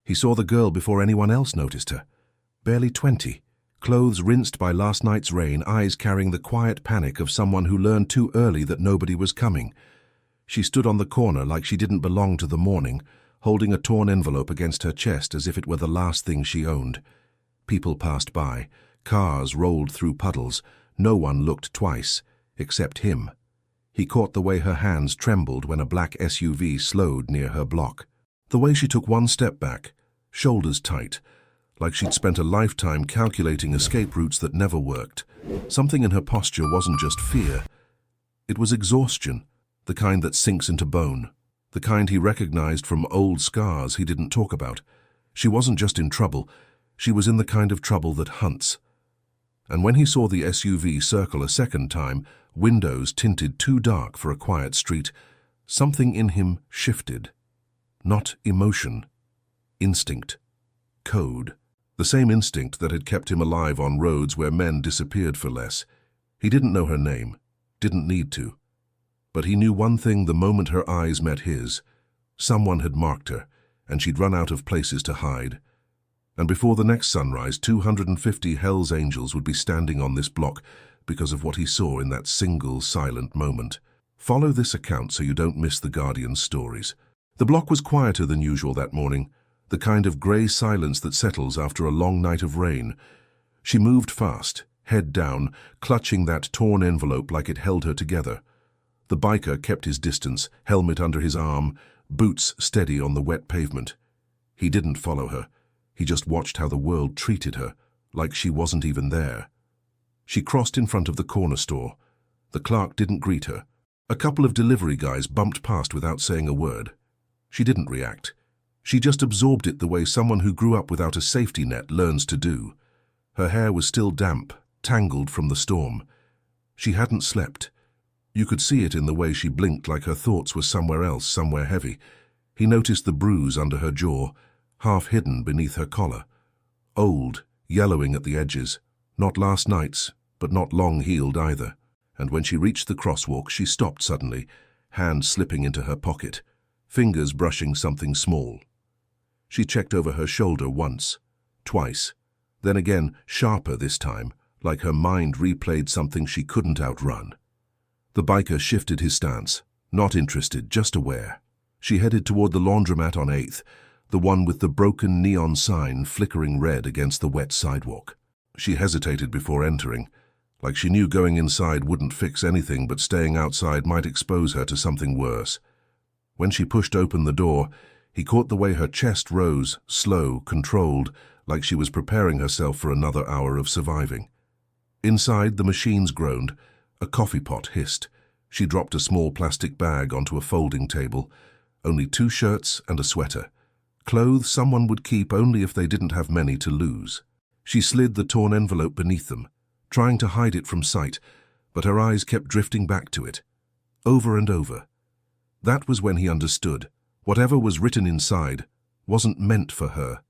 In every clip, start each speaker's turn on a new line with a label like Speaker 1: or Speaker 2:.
Speaker 1: He saw the girl before anyone else noticed her. Barely 20, clothes rinsed by last night's rain, eyes carrying the quiet panic of someone who learned too early that nobody was coming. She stood on the corner like she didn't belong to the morning, holding a torn envelope against her chest as if it were the last thing she owned. People passed by. Cars rolled through puddles. No one looked twice, except him. He caught the way her hands trembled when a black SUV slowed near her block. The way she took one step back, shoulders tight, like she'd spent a lifetime calculating escape routes that never worked. Something in her posture wasn't just fear. It was exhaustion, the kind that sinks into bone, the kind he recognized from old scars he didn't talk about. She wasn't just in trouble, she was in the kind of trouble that hunts. And when he saw the SUV circle a second time, windows tinted too dark for a quiet street, something in him shifted. Not emotion, instinct, code. The same instinct that had kept him alive on roads where men disappeared for less. He didn't know her name, didn't need to. But he knew one thing the moment her eyes met his. Someone had marked her, and she'd run out of places to hide. And before the next sunrise, 250 Hell's Angels would be standing on this block because of what he saw in that single silent moment. Follow this account so you don't miss the Guardian's stories. The block was quieter than usual that morning, the kind of grey silence that settles after a long night of rain. She moved fast, head down, clutching that torn envelope like it held her together. The biker kept his distance, helmet under his arm, boots steady on the wet pavement. He didn't follow her. He just watched how the world treated her, like she wasn't even there. She crossed in front of the corner store. The clerk didn't greet her. A couple of delivery guys bumped past without saying a word. She didn't react. She just absorbed it the way someone who grew up without a safety net learns to do. Her hair was still damp, tangled from the storm. She hadn't slept. You could see it in the way she blinked, like her thoughts were somewhere else, somewhere heavy. He noticed the bruise under her jaw, half hidden beneath her collar. Old, yellowing at the edges. Not last night's, but not long healed either. And when she reached the crosswalk, she stopped suddenly, hand slipping into her pocket, fingers brushing something small. She checked over her shoulder once, twice, then again, sharper this time, like her mind replayed something she couldn't outrun. The biker shifted his stance, not interested, just aware. She headed toward the laundromat on 8th, the one with the broken neon sign flickering red against the wet sidewalk. She hesitated before entering, like she knew going inside wouldn't fix anything, but staying outside might expose her to something worse. When she pushed open the door, he caught the way her chest rose, slow, controlled, like she was preparing herself for another hour of surviving. Inside, the machines groaned. A coffee pot hissed. She dropped a small plastic bag onto a folding table. Only 2 shirts and a sweater. Clothes someone would keep only if they didn't have many to lose. She slid the torn envelope beneath them, trying to hide it from sight, but her eyes kept drifting back to it, over and over. That was when he understood. Whatever was written inside wasn't meant for her.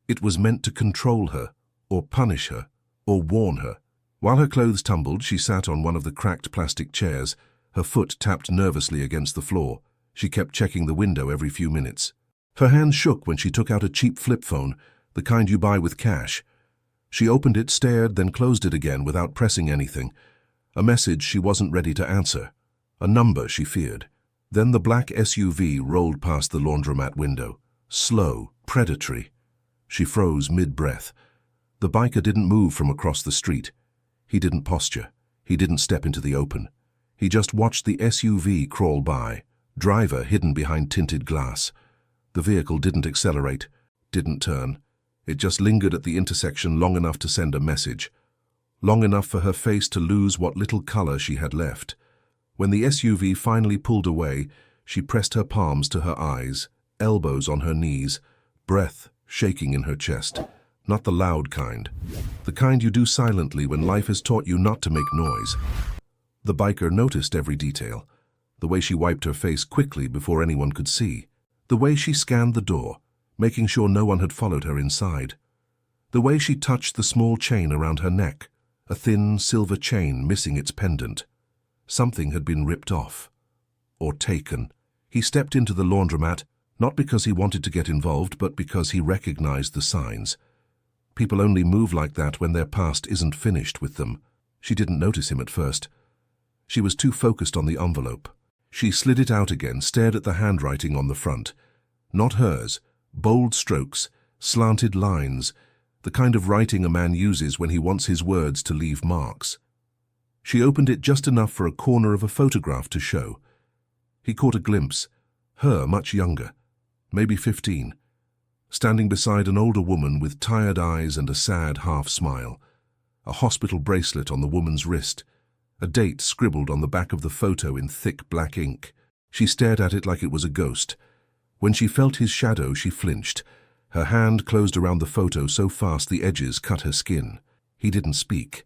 Speaker 1: It was meant to control her, or punish her, or warn her. While her clothes tumbled, she sat on one of the cracked plastic chairs. Her foot tapped nervously against the floor. She kept checking the window every few minutes. Her hands shook when she took out a cheap flip phone, the kind you buy with cash. She opened it, stared, then closed it again without pressing anything. A message she wasn't ready to answer. A number she feared. Then the black SUV rolled past the laundromat window. Slow, predatory. She froze mid-breath. The biker didn't move from across the street. He didn't posture. He didn't step into the open. He just watched the SUV crawl by, driver hidden behind tinted glass. The vehicle didn't accelerate, didn't turn. It just lingered at the intersection long enough to send a message. Long enough for her face to lose what little color she had left. When the SUV finally pulled away, she pressed her palms to her eyes, elbows on her knees, breath shaking in her chest. Not the loud kind. The kind you do silently when life has taught you not to make noise. The biker noticed every detail. The way she wiped her face quickly before anyone could see. The way she scanned the door, making sure no one had followed her inside. The way she touched the small chain around her neck, a thin silver chain missing its pendant. Something had been ripped off. Or taken. He stepped into the laundromat, Not because he wanted to get involved, but because he recognized the signs. People only move like that when their past isn't finished with them. She didn't notice him at first. She was too focused on the envelope. She slid it out again, stared at the handwriting on the front. Not hers. Bold strokes, slanted lines, the kind of writing a man uses when he wants his words to leave marks. She opened it just enough for a corner of a photograph to show. He caught a glimpse. Her much younger, maybe 15, standing beside an older woman with tired eyes and a sad half-smile. A hospital bracelet on the woman's wrist. A date scribbled on the back of the photo in thick black ink. She stared at it like it was a ghost. When she felt his shadow, she flinched. Her hand closed around the photo so fast the edges cut her skin. He didn't speak.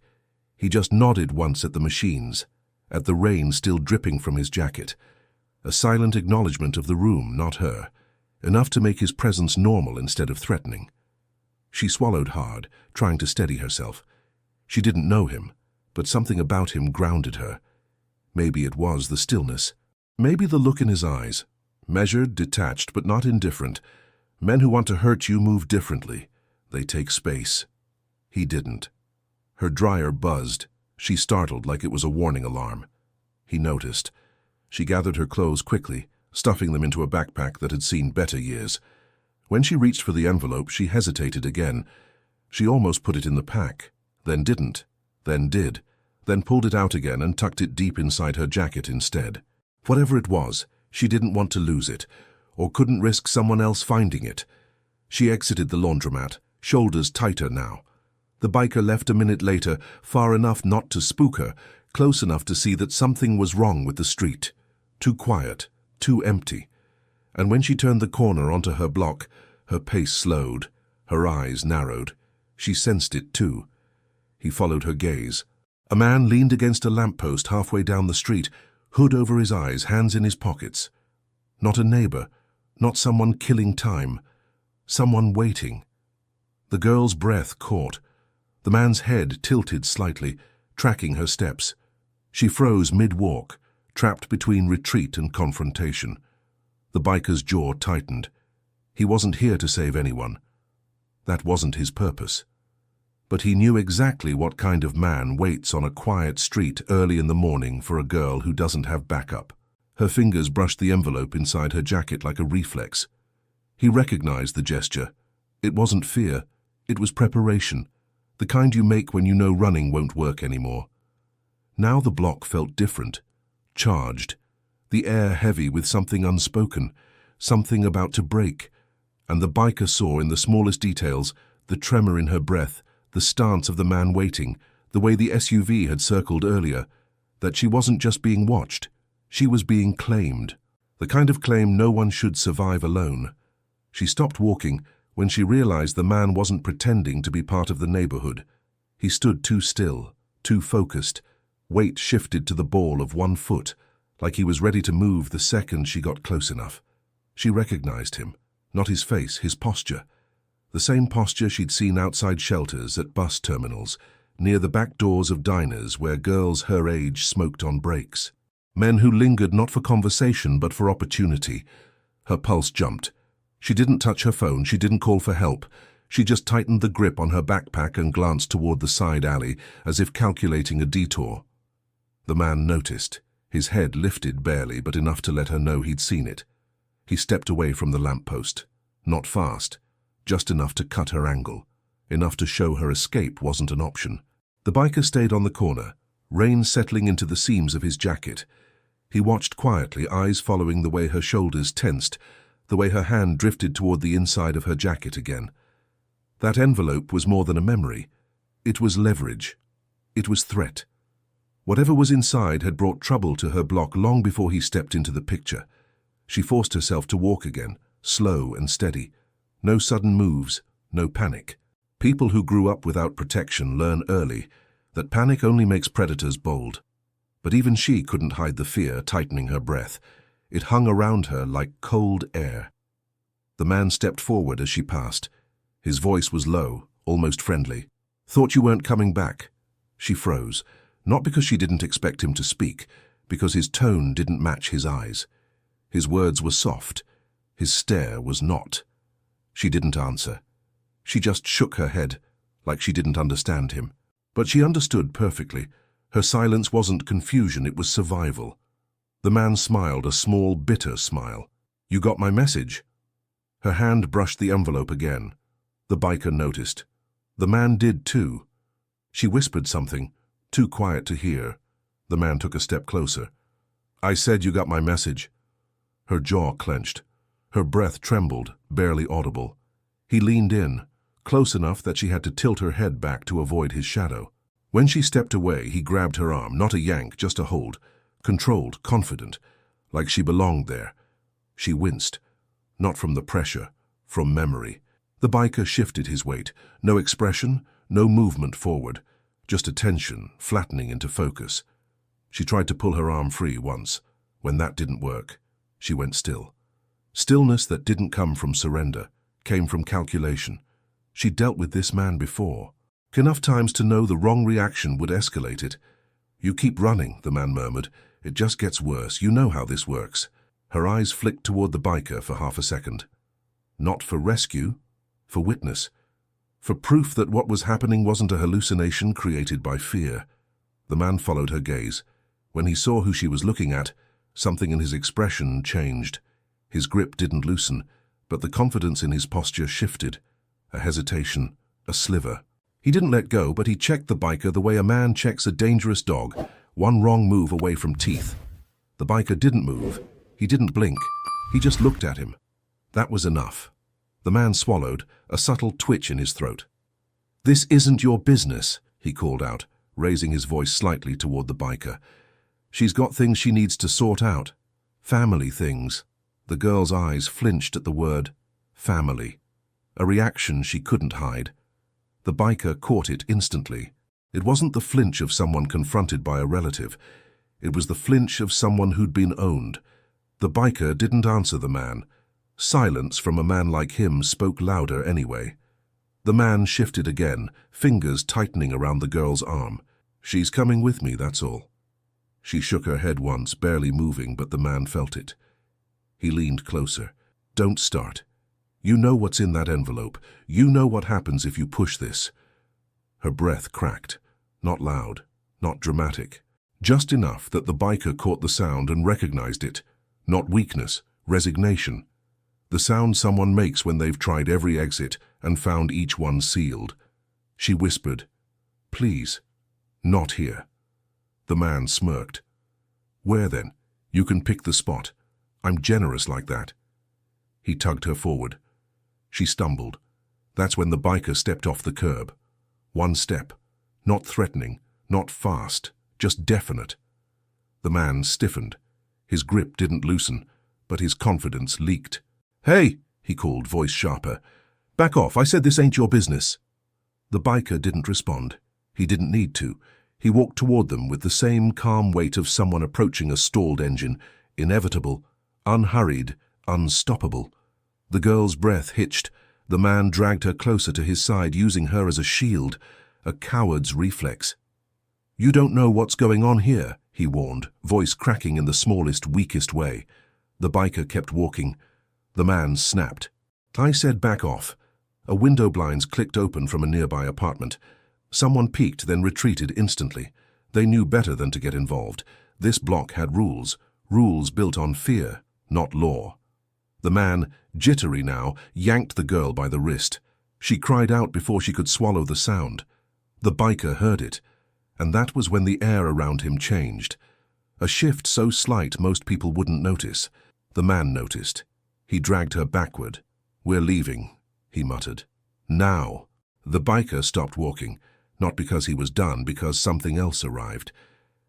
Speaker 1: He just nodded once at the machines, at the rain still dripping from his jacket. A silent acknowledgement of the room, not her. Enough to make his presence normal instead of threatening. She swallowed hard, trying to steady herself. She didn't know him, but something about him grounded her. Maybe it was the stillness. Maybe the look in his eyes. Measured, detached, but not indifferent. Men who want to hurt you move differently. They take space. He didn't. Her dryer buzzed. She startled like it was a warning alarm. He noticed. She gathered her clothes quickly, stuffing them into a backpack that had seen better years. When she reached for the envelope, she hesitated again. She almost put it in the pack, then didn't, then did, then pulled it out again and tucked it deep inside her jacket instead. Whatever it was, she didn't want to lose it, or couldn't risk someone else finding it. She exited the laundromat, shoulders tighter now. The biker left a minute later, far enough not to spook her, close enough to see that something was wrong with the street. Too quiet, too empty. And when she turned the corner onto her block, her pace slowed, her eyes narrowed. She sensed it too. He followed her gaze. A man leaned against a lamppost halfway down the street, hood over his eyes, hands in his pockets. Not a neighbor, not someone killing time, someone waiting. The girl's breath caught. The man's head tilted slightly, tracking her steps. She froze mid-walk, trapped between retreat and confrontation. The biker's jaw tightened. He wasn't here to save anyone. That wasn't his purpose. But he knew exactly what kind of man waits on a quiet street early in the morning for a girl who doesn't have backup. Her fingers brushed the envelope inside her jacket like a reflex. He recognized the gesture. It wasn't fear. It was preparation. The kind you make when you know running won't work anymore. Now the block felt different. Charged. The air heavy with something unspoken. Something about to break. And the biker saw in the smallest details, the tremor in her breath, the stance of the man waiting, the way the SUV had circled earlier, that she wasn't just being watched. She was being claimed. The kind of claim no one should survive alone. She stopped walking when she realized the man wasn't pretending to be part of the neighborhood. He stood too still, too focused. Weight shifted to the ball of one foot, like he was ready to move the second she got close enough. She recognized him, not his face, his posture. The same posture she'd seen outside shelters, at bus terminals, near the back doors of diners where girls her age smoked on breaks. Men who lingered not for conversation but for opportunity. Her pulse jumped. She didn't touch her phone, she didn't call for help. She just tightened the grip on her backpack and glanced toward the side alley, as if calculating a detour. The man noticed. His head lifted barely, but enough to let her know he'd seen it. He stepped away from the lamppost. Not fast, just enough to cut her angle, enough to show her escape wasn't an option. The biker stayed on the corner, rain settling into the seams of his jacket. He watched quietly, eyes following the way her shoulders tensed, the way her hand drifted toward the inside of her jacket again. That envelope was more than a memory. It was leverage. It was threat. Whatever was inside had brought trouble to her block long before he stepped into the picture. She forced herself to walk again, slow and steady. No sudden moves, no panic. People who grew up without protection learn early that panic only makes predators bold. But even she couldn't hide the fear tightening her breath. It hung around her like cold air. The man stepped forward as she passed. His voice was low, almost friendly. "Thought you weren't coming back." She froze, not because she didn't expect him to speak, because his tone didn't match his eyes. His words were soft. His stare was not. She didn't answer. She just shook her head, like she didn't understand him. But she understood perfectly. Her silence wasn't confusion, it was survival. The man smiled, a small, bitter smile. "You got my message?" Her hand brushed the envelope again. The biker noticed. The man did too. She whispered something, too quiet to hear. The man took a step closer. "I said you got my message." Her jaw clenched. Her breath trembled, barely audible. He leaned in, close enough that she had to tilt her head back to avoid his shadow. When she stepped away, he grabbed her arm, not a yank, just a hold, controlled, confident, like she belonged there. She winced, not from the pressure, from memory. The biker shifted his weight, no expression, no movement forward, just attention flattening into focus. She tried to pull her arm free once. When that didn't work, she went still. Stillness that didn't come from surrender, came from calculation. She'd dealt with this man before. Enough times to know the wrong reaction would escalate it. "You keep running," the man murmured. "It just gets worse. You know how this works." Her eyes flicked toward the biker for half a second. Not for rescue, for witness. For proof that what was happening wasn't a hallucination created by fear. The man followed her gaze. When he saw who she was looking at, something in his expression changed. His grip didn't loosen, but the confidence in his posture shifted. A hesitation, a sliver. He didn't let go, but he checked the biker the way a man checks a dangerous dog, one wrong move away from teeth. The biker didn't move. He didn't blink. He just looked at him. That was enough. The man swallowed, a subtle twitch in his throat. "This isn't your business," he called out, raising his voice slightly toward the biker. "She's got things she needs to sort out. Family things." The girl's eyes flinched at the word family, a reaction she couldn't hide. The biker caught it instantly. It wasn't the flinch of someone confronted by a relative. It was the flinch of someone who'd been owned. The biker didn't answer the man. Silence from a man like him spoke louder anyway. The man shifted again, fingers tightening around the girl's arm. "She's coming with me, that's all." She shook her head once, barely moving, but the man felt it. He leaned closer. "Don't start. You know what's in that envelope. You know what happens if you push this." Her breath cracked. Not loud, not dramatic. Just enough that the biker caught the sound and recognized it. Not weakness, resignation. The sound someone makes when they've tried every exit and found each one sealed. She whispered, "Please, not here." The man smirked. "Where then? You can pick the spot. I'm generous like that." He tugged her forward. She stumbled. That's when the biker stepped off the curb. One step. Not threatening, not fast, just definite. The man stiffened. His grip didn't loosen, but his confidence leaked. "Hey," he called, voice sharper. "Back off, I said this ain't your business." The biker didn't respond. He didn't need to. He walked toward them with the same calm weight of someone approaching a stalled engine, inevitable, unhurried, unstoppable. The girl's breath hitched. The man dragged her closer to his side, using her as a shield, a coward's reflex. "You don't know what's going on here," he warned, voice cracking in the smallest, weakest way. The biker kept walking. The man snapped. "I said back off." A window blinds clicked open from a nearby apartment. Someone peeked, then retreated instantly. They knew better than to get involved. This block had rules, rules built on fear, not law. The man, jittery now, yanked the girl by the wrist. She cried out before she could swallow the sound. The biker heard it, and that was when the air around him changed. A shift so slight most people wouldn't notice. The man noticed. He dragged her backward. "We're leaving," he muttered. "Now." The biker stopped walking, not because he was done, because something else arrived.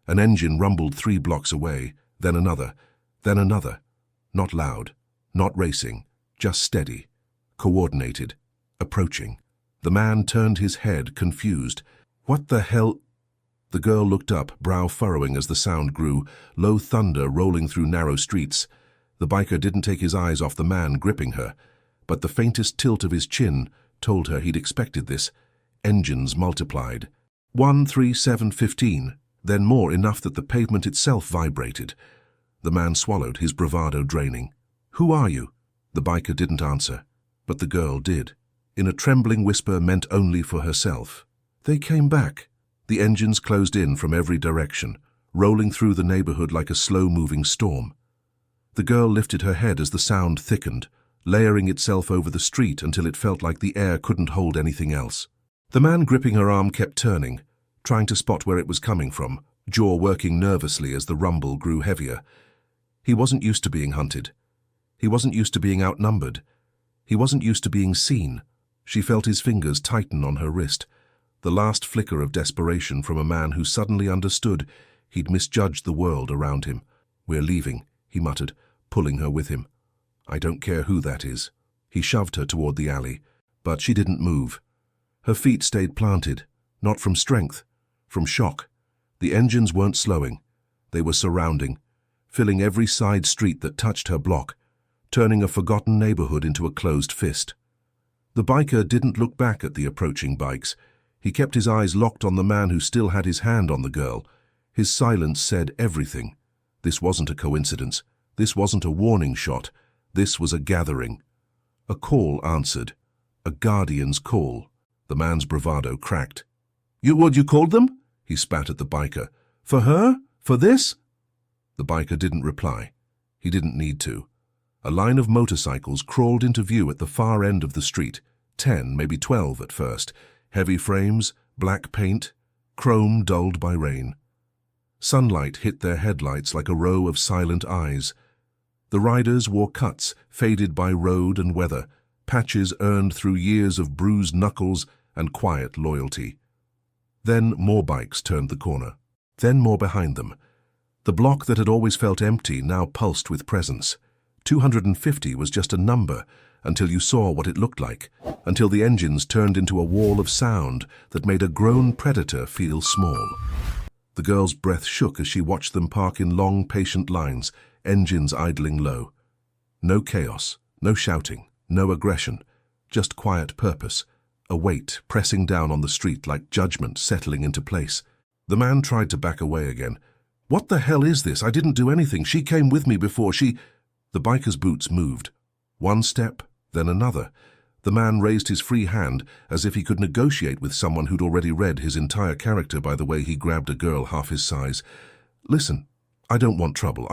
Speaker 1: An engine rumbled 3 blocks away, then another, then another. Not loud, not racing, just steady, coordinated, approaching. The man turned his head, confused. "What the hell?" The girl looked up, brow furrowing as the sound grew, low thunder rolling through narrow streets. The biker didn't take his eyes off the man gripping her, but the faintest tilt of his chin told her he'd expected this. Engines multiplied. 1, 3, 7, 15, then more, enough that the pavement itself vibrated. The man swallowed, his bravado draining. "Who are you?" The biker didn't answer, but the girl did, in a trembling whisper meant only for herself. They came back. The engines closed in from every direction, rolling through the neighborhood like a slow-moving storm. The girl lifted her head as the sound thickened, layering itself over the street until it felt like the air couldn't hold anything else. The man gripping her arm kept turning, trying to spot where it was coming from, jaw working nervously as the rumble grew heavier. He wasn't used to being hunted. He wasn't used to being outnumbered. He wasn't used to being seen. She felt his fingers tighten on her wrist, the last flicker of desperation from a man who suddenly understood he'd misjudged the world around him. "We're leaving," he muttered, pulling her with him. "I don't care who that is." He shoved her toward the alley, but she didn't move. Her feet stayed planted, not from strength, from shock. The engines weren't slowing. They were surrounding, filling every side street that touched her block, turning a forgotten neighborhood into a closed fist. The biker didn't look back at the approaching bikes. He kept his eyes locked on the man who still had his hand on the girl. His silence said everything. This wasn't a coincidence. This wasn't a warning shot. This was a gathering. A call answered. A guardian's call. The man's bravado cracked. You called them?" He spat at the biker. "For her? For this?" The biker didn't reply. He didn't need to. A line of motorcycles crawled into view at the far end of the street. 10, maybe 12 at first. Heavy frames, black paint, chrome dulled by rain. Sunlight hit their headlights like a row of silent eyes. The riders wore cuts, faded by road and weather, patches earned through years of bruised knuckles and quiet loyalty. Then more bikes turned the corner. Then more behind them. The block that had always felt empty now pulsed with presence. 250 was just a number, until you saw what it looked like, until the engines turned into a wall of sound that made a grown predator feel small. The girl's breath shook as she watched them park in long, patient lines, engines idling low. No chaos, no shouting, no aggression, just quiet purpose, a weight pressing down on the street like judgment settling into place. The man tried to back away again. "What the hell is this? I didn't do anything. She came with me before she—" The biker's boots moved. One step, then another. The man raised his free hand as if he could negotiate with someone who'd already read his entire character by the way he grabbed a girl half his size. "Listen, I don't want trouble.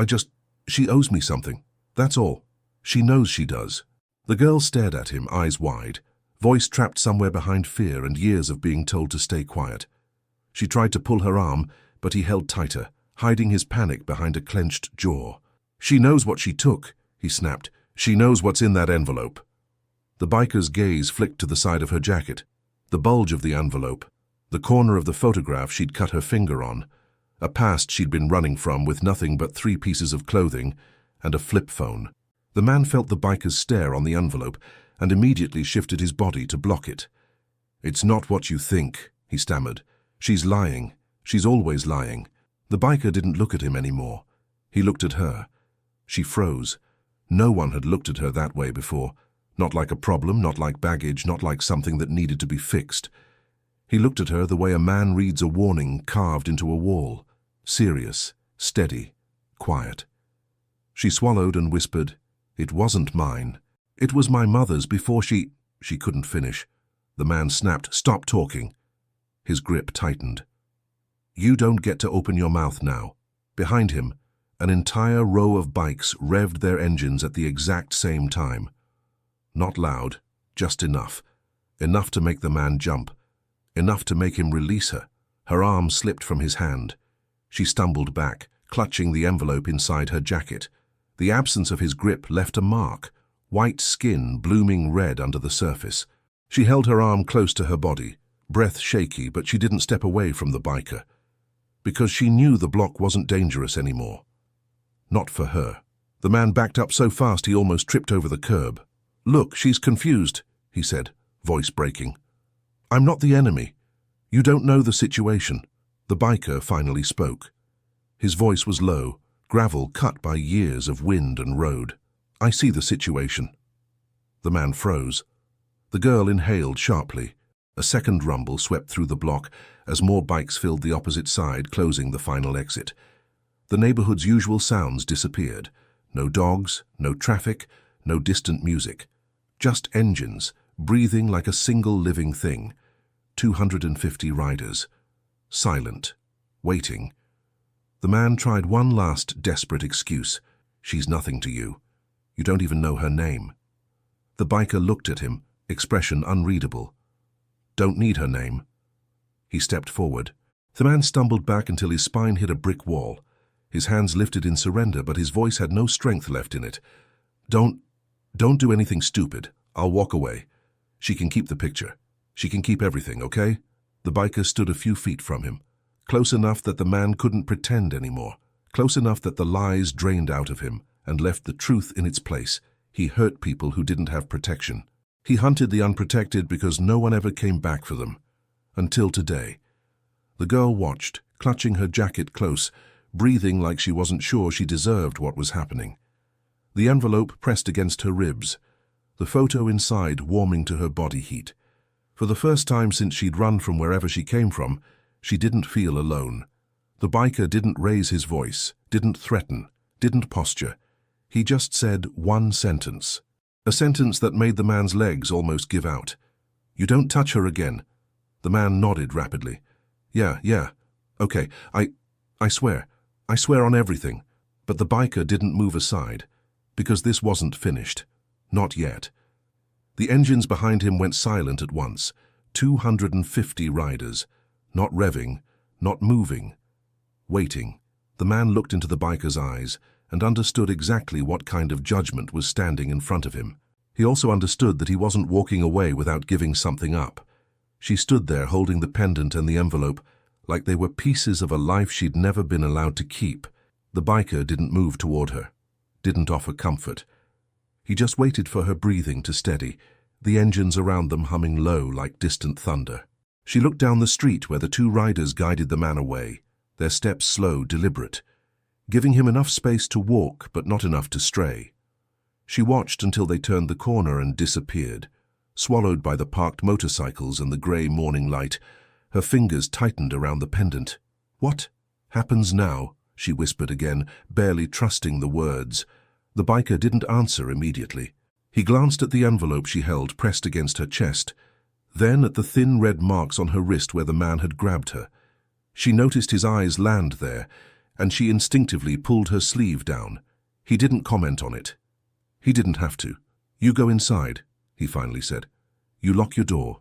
Speaker 1: She owes me something. That's all. She knows she does." The girl stared at him, eyes wide, voice trapped somewhere behind fear and years of being told to stay quiet. She tried to pull her arm, but he held tighter, hiding his panic behind a clenched jaw. "She knows what she took," he snapped. "She knows what's in that envelope." The biker's gaze flicked to the side of her jacket, the bulge of the envelope, the corner of the photograph she'd cut her finger on, a past she'd been running from with nothing but 3 pieces of clothing and a flip phone. The man felt the biker's stare on the envelope and immediately shifted his body to block it. "It's not what you think," he stammered. "She's lying. She's always lying." The biker didn't look at him anymore. He looked at her. She froze. No one had looked at her that way before. Not like a problem, not like baggage, not like something that needed to be fixed. He looked at her the way a man reads a warning carved into a wall. Serious, steady, quiet. She swallowed and whispered, "It wasn't mine. It was my mother's before she—" She couldn't finish. The man snapped, "Stop talking." His grip tightened. "You don't get to open your mouth now." Behind him, an entire row of bikes revved their engines at the exact same time. Not loud, just enough. Enough to make the man jump. Enough to make him release her. Her arm slipped from his hand. She stumbled back, clutching the envelope inside her jacket. The absence of his grip left a mark, white skin blooming red under the surface. She held her arm close to her body, breath shaky, but she didn't step away from the biker. Because she knew the block wasn't dangerous anymore. Not for her. The man backed up so fast he almost tripped over the curb. "Look, she's confused," he said, voice breaking. "I'm not the enemy. You don't know the situation." The biker finally spoke. His voice was low, gravel cut by years of wind and road. "I see the situation." The man froze. The girl inhaled sharply. A second rumble swept through the block as more bikes filled the opposite side, closing the final exit. The neighborhood's usual sounds disappeared. No dogs, no traffic, no distant music. Just engines, breathing like a single living thing. 250 riders. Silent. Waiting. The man tried one last desperate excuse. She's nothing to you. You don't even know her name. The biker looked at him, expression unreadable. Don't need her name. He stepped forward. The man stumbled back until his spine hit a brick wall. His hands lifted in surrender, but his voice had no strength left in it. Don't do anything stupid. I'll walk away. She can keep the picture. She can keep everything, okay? The biker stood a few feet from him, close enough that the man couldn't pretend anymore, close enough that the lies drained out of him and left the truth in its place. He hurt people who didn't have protection. He hunted the unprotected because no one ever came back for them. Until today. The girl watched, clutching her jacket close, breathing like she wasn't sure she deserved what was happening. The envelope pressed against her ribs, the photo inside warming to her body heat. For the first time since she'd run from wherever she came from, she didn't feel alone. The biker didn't raise his voice, didn't threaten, didn't posture. He just said one sentence. A sentence that made the man's legs almost give out. You don't touch her again. The man nodded rapidly. Yeah. Okay, I swear. I swear on everything. But the biker didn't move aside, because this wasn't finished. Not yet. The engines behind him went silent at once. 250 riders. Not revving, not moving. Waiting. The man looked into the biker's eyes and understood exactly what kind of judgment was standing in front of him. He also understood that he wasn't walking away without giving something up. She stood there holding the pendant and the envelope like they were pieces of a life she'd never been allowed to keep. The biker didn't move toward her, didn't offer comfort. He just waited for her breathing to steady, the engines around them humming low like distant thunder. She looked down the street where the two riders guided the man away, their steps slow, deliberate, giving him enough space to walk but not enough to stray. She watched until they turned the corner and disappeared, swallowed by the parked motorcycles and the grey morning light. Her fingers tightened around the pendant. What happens now? She whispered again, barely trusting the words. The biker didn't answer immediately. He glanced at the envelope she held pressed against her chest, then at the thin red marks on her wrist where the man had grabbed her. She noticed his eyes land there, and she instinctively pulled her sleeve down. He didn't comment on it. He didn't have to. You go inside, he finally said. You lock your door.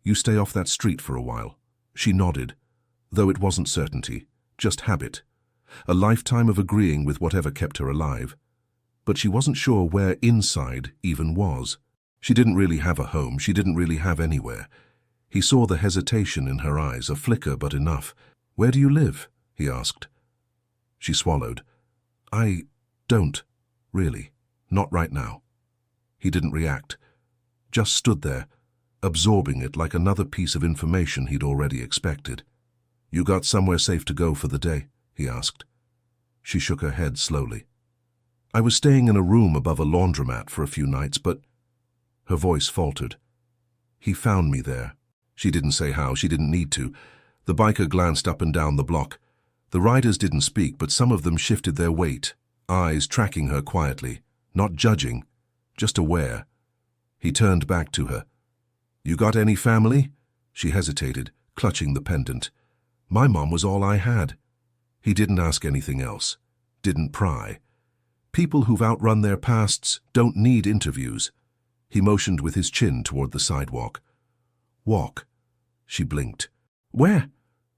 Speaker 1: You stay off that street for a while. She nodded, though it wasn't certainty, just habit. A lifetime of agreeing with whatever kept her alive. But she wasn't sure where inside even was. She didn't really have a home, she didn't really have anywhere. He saw the hesitation in her eyes, a flicker but enough. Where do you live? He asked. She swallowed. I don't, really. Not right now. He didn't react, just stood there, absorbing it like another piece of information he'd already expected. You got somewhere safe to go for the day? He asked. She shook her head slowly. I was staying in a room above a laundromat for a few nights, but... Her voice faltered. He found me there. She didn't say how, she didn't need to. The biker glanced up and down the block. The riders didn't speak, but some of them shifted their weight, eyes tracking her quietly, not judging, just aware. He turned back to her. You got any family? She hesitated, clutching the pendant. My mom was all I had. He didn't ask anything else, didn't pry. People who've outrun their pasts don't need interviews. He motioned with his chin toward the sidewalk. Walk. She blinked. Where?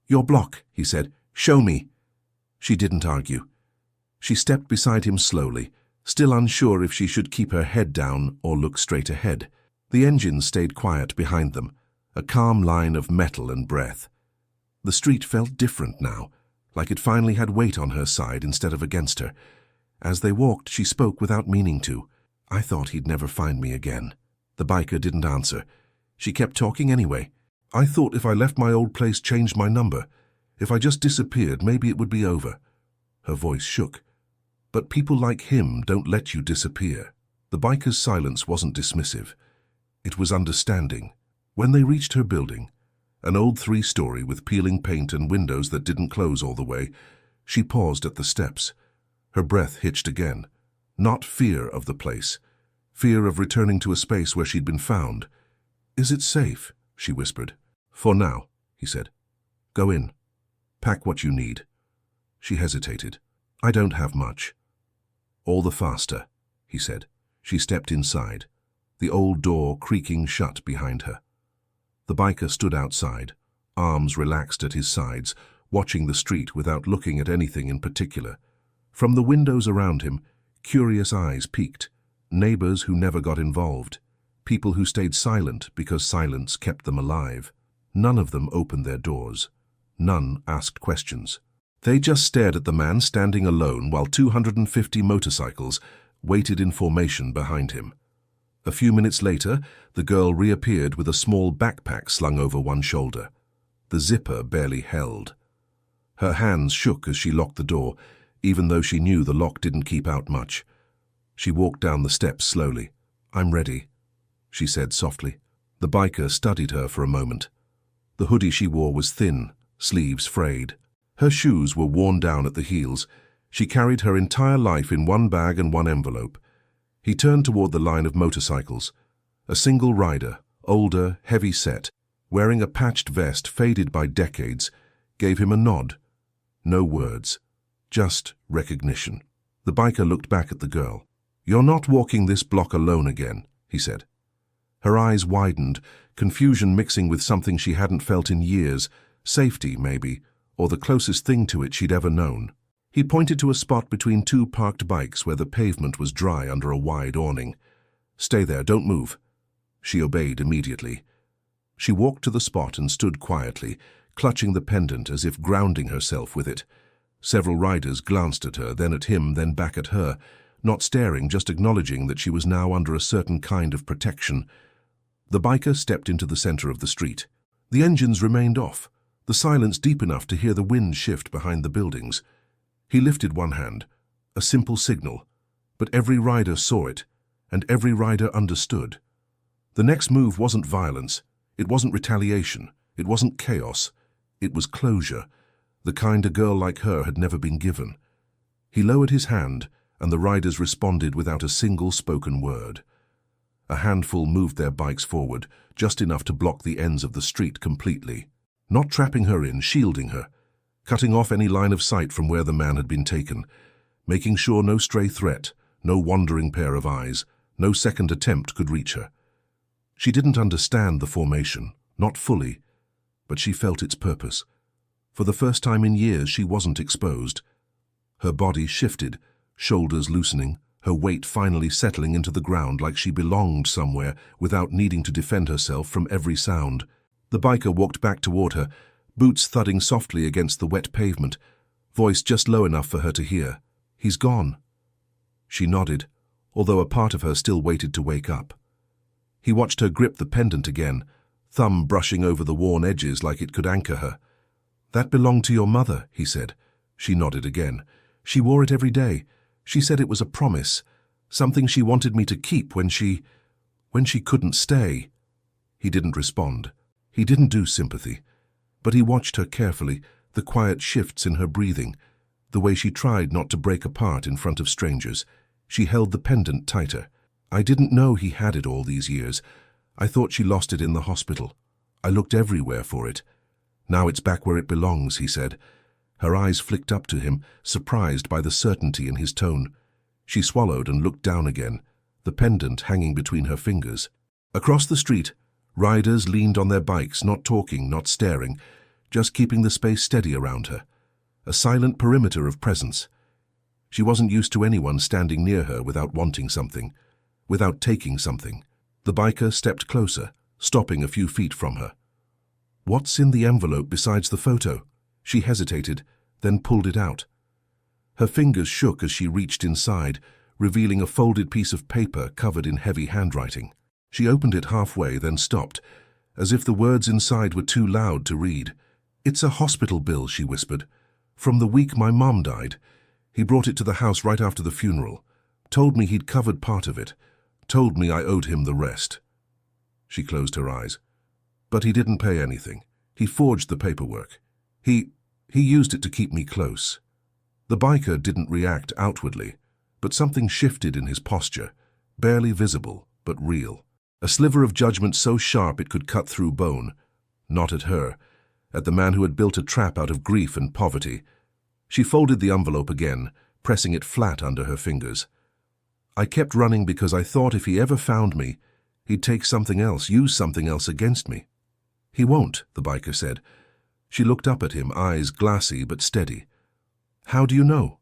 Speaker 1: Your block, he said. Show me. She didn't argue. She stepped beside him slowly, still unsure if she should keep her head down or look straight ahead. The engines stayed quiet behind them, a calm line of metal and breath. The street felt different now, like it finally had weight on her side instead of against her. As they walked, she spoke without meaning to. I thought he'd never find me again. The biker didn't answer. She kept talking anyway. I thought if I left my old place, changed my number, if I just disappeared, maybe it would be over. Her voice shook. But people like him don't let you disappear. The biker's silence wasn't dismissive. It was understanding. When they reached her building, an old 3-story with peeling paint and windows that didn't close all the way, she paused at the steps. Her breath hitched again. Not fear of the place, fear of returning to a space where she'd been found. "Is it safe?" she whispered. "For now," he said. "Go in. Pack what you need." She hesitated. "I don't have much." "All the faster," he said. She stepped inside, the old door creaking shut behind her. The biker stood outside, arms relaxed at his sides, watching the street without looking at anything in particular. From the windows around him, curious eyes peeked, neighbors who never got involved, people who stayed silent because silence kept them alive. None of them opened their doors. None asked questions. They just stared at the man standing alone while 250 motorcycles waited in formation behind him. A few minutes later, the girl reappeared with a small backpack slung over one shoulder. The zipper barely held. Her hands shook as she locked the door, even though she knew the lock didn't keep out much. She walked down the steps slowly. "I'm ready," she said softly. The biker studied her for a moment. The hoodie she wore was thin, sleeves frayed. Her shoes were worn down at the heels. She carried her entire life in one bag and one envelope. He turned toward the line of motorcycles. A single rider, older, heavy-set, wearing a patched vest faded by decades, gave him a nod. No words, just recognition. The biker looked back at the girl. "You're not walking this block alone again," he said. Her eyes widened, confusion mixing with something she hadn't felt in years, safety, maybe, or the closest thing to it she'd ever known. He pointed to a spot between two parked bikes where the pavement was dry under a wide awning. "Stay there, don't move." She obeyed immediately. She walked to the spot and stood quietly, clutching the pendant as if grounding herself with it. Several riders glanced at her, then at him, then back at her, not staring, just acknowledging that she was now under a certain kind of protection. The biker stepped into the center of the street. The engines remained off, the silence deep enough to hear the wind shift behind the buildings. He lifted one hand, a simple signal, but every rider saw it, and every rider understood. The next move wasn't violence, it wasn't retaliation, it wasn't chaos, it was closure, the kind a girl like her had never been given. He lowered his hand, and the riders responded without a single spoken word. A handful moved their bikes forward, just enough to block the ends of the street completely, not trapping her in, shielding her, cutting off any line of sight from where the man had been taken, making sure no stray threat, no wandering pair of eyes, no second attempt could reach her. She didn't understand the formation, not fully, but she felt its purpose. For the first time in years, she wasn't exposed. Her body shifted, shoulders loosening, her weight finally settling into the ground like she belonged somewhere without needing to defend herself from every sound. The biker walked back toward her, boots thudding softly against the wet pavement, voice just low enough for her to hear. "He's gone." She nodded, although a part of her still waited to wake up. He watched her grip the pendant again, thumb brushing over the worn edges like it could anchor her. "That belonged to your mother," he said. She nodded again. "She wore it every day. She said it was a promise, something she wanted me to keep when she couldn't stay." He didn't respond. He didn't do sympathy. But he watched her carefully, the quiet shifts in her breathing, the way she tried not to break apart in front of strangers. She held the pendant tighter. "I didn't know he had it all these years. I thought she lost it in the hospital. I looked everywhere for it. Now it's back where it belongs," he said. Her eyes flicked up to him, surprised by the certainty in his tone. She swallowed and looked down again, the pendant hanging between her fingers. Across the street, riders leaned on their bikes, not talking, not staring, just keeping the space steady around her. A silent perimeter of presence. She wasn't used to anyone standing near her without wanting something, without taking something. The biker stepped closer, stopping a few feet from her. "What's in the envelope besides the photo?" She hesitated, then pulled it out. Her fingers shook as she reached inside, revealing a folded piece of paper covered in heavy handwriting. She opened it halfway, then stopped, as if the words inside were too loud to read. "It's a hospital bill," she whispered. "From the week my mom died. He brought it to the house right after the funeral. Told me he'd covered part of it. Told me I owed him the rest." She closed her eyes. "But he didn't pay anything. He forged the paperwork. He used it to keep me close." The biker didn't react outwardly, but something shifted in his posture, barely visible, but real. A sliver of judgment so sharp it could cut through bone. Not at her, at the man who had built a trap out of grief and poverty. She folded the envelope again, pressing it flat under her fingers. I kept running because I thought if he ever found me, he'd take something else, use something else against me. He won't, the biker said. She looked up at him, eyes glassy but steady. How do you know?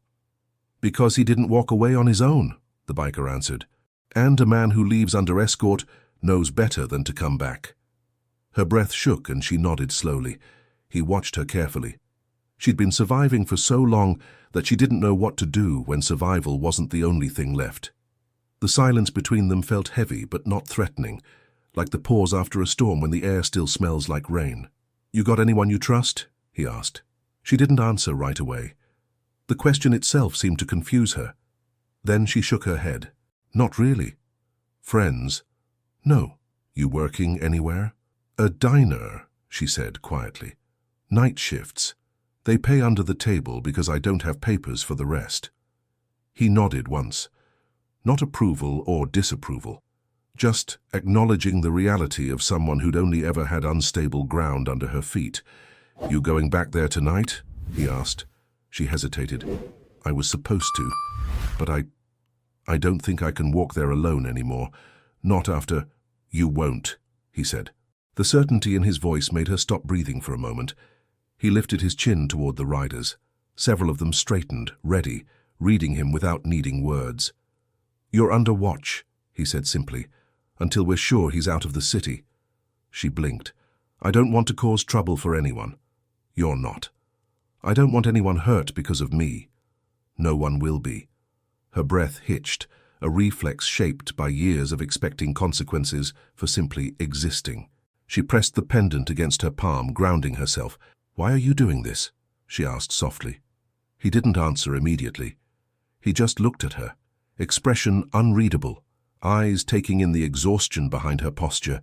Speaker 1: Because he didn't walk away on his own, the biker answered. And a man who leaves under escort knows better than to come back. Her breath shook and she nodded slowly. He watched her carefully. She'd been surviving for so long that she didn't know what to do when survival wasn't the only thing left. The silence between them felt heavy but not threatening, like the pause after a storm when the air still smells like rain. You got anyone you trust? He asked. She didn't answer right away. The question itself seemed to confuse her. Then she shook her head. Not really. Friends? No. You working anywhere? A diner, she said quietly. Night shifts. They pay under the table because I don't have papers for the rest. He nodded once. Not approval or disapproval. Just acknowledging the reality of someone who'd only ever had unstable ground under her feet. You going back there tonight? He asked. She hesitated. I was supposed to, but I don't think I can walk there alone anymore. Not after... You won't, he said. The certainty in his voice made her stop breathing for a moment. He lifted his chin toward the riders. Several of them straightened, ready, reading him without needing words. You're under watch, he said simply, until we're sure he's out of the city. She blinked. I don't want to cause trouble for anyone. You're not. I don't want anyone hurt because of me. No one will be. Her breath hitched, a reflex shaped by years of expecting consequences for simply existing. She pressed the pendant against her palm, grounding herself. Why are you doing this? She asked softly. He didn't answer immediately. He just looked at her, expression unreadable, eyes taking in the exhaustion behind her posture,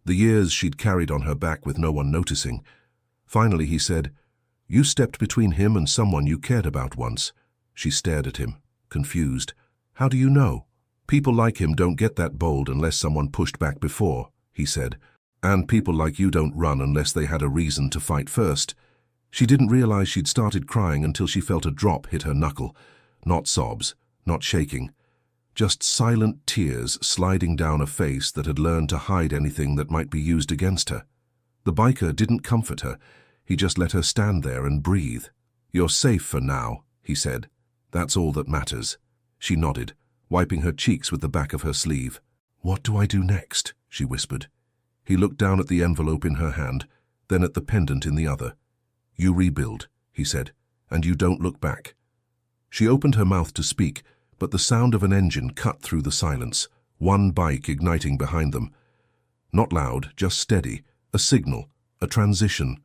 Speaker 1: the years she'd carried on her back with no one noticing. Finally he said, You stepped between him and someone you cared about once. She stared at him, confused. How do you know? People like him don't get that bold unless someone pushed back before, he said. And people like you don't run unless they had a reason to fight first. She didn't realize she'd started crying until she felt a drop hit her knuckle. Not sobs, not shaking. Just silent tears sliding down a face that had learned to hide anything that might be used against her. The biker didn't comfort her. He just let her stand there and breathe. You're safe for now, he said. That's all that matters. She nodded, wiping her cheeks with the back of her sleeve. What do I do next? She whispered. He looked down at the envelope in her hand, then at the pendant in the other. You rebuild, he said, and you don't look back. She opened her mouth to speak, but the sound of an engine cut through the silence, one bike igniting behind them. Not loud, just steady, a signal, a transition.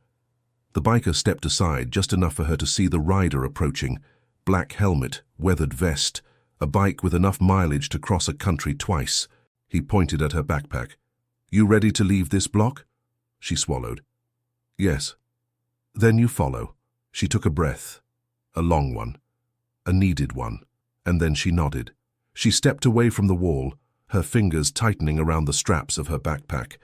Speaker 1: The biker stepped aside just enough for her to see the rider approaching. Black helmet, weathered vest, a bike with enough mileage to cross a country twice. He pointed at her backpack. You ready to leave this block? She swallowed. Yes. Then you follow. She took a breath. A long one. A needed one. And then she nodded. She stepped away from the wall, her fingers tightening around the straps of her backpack.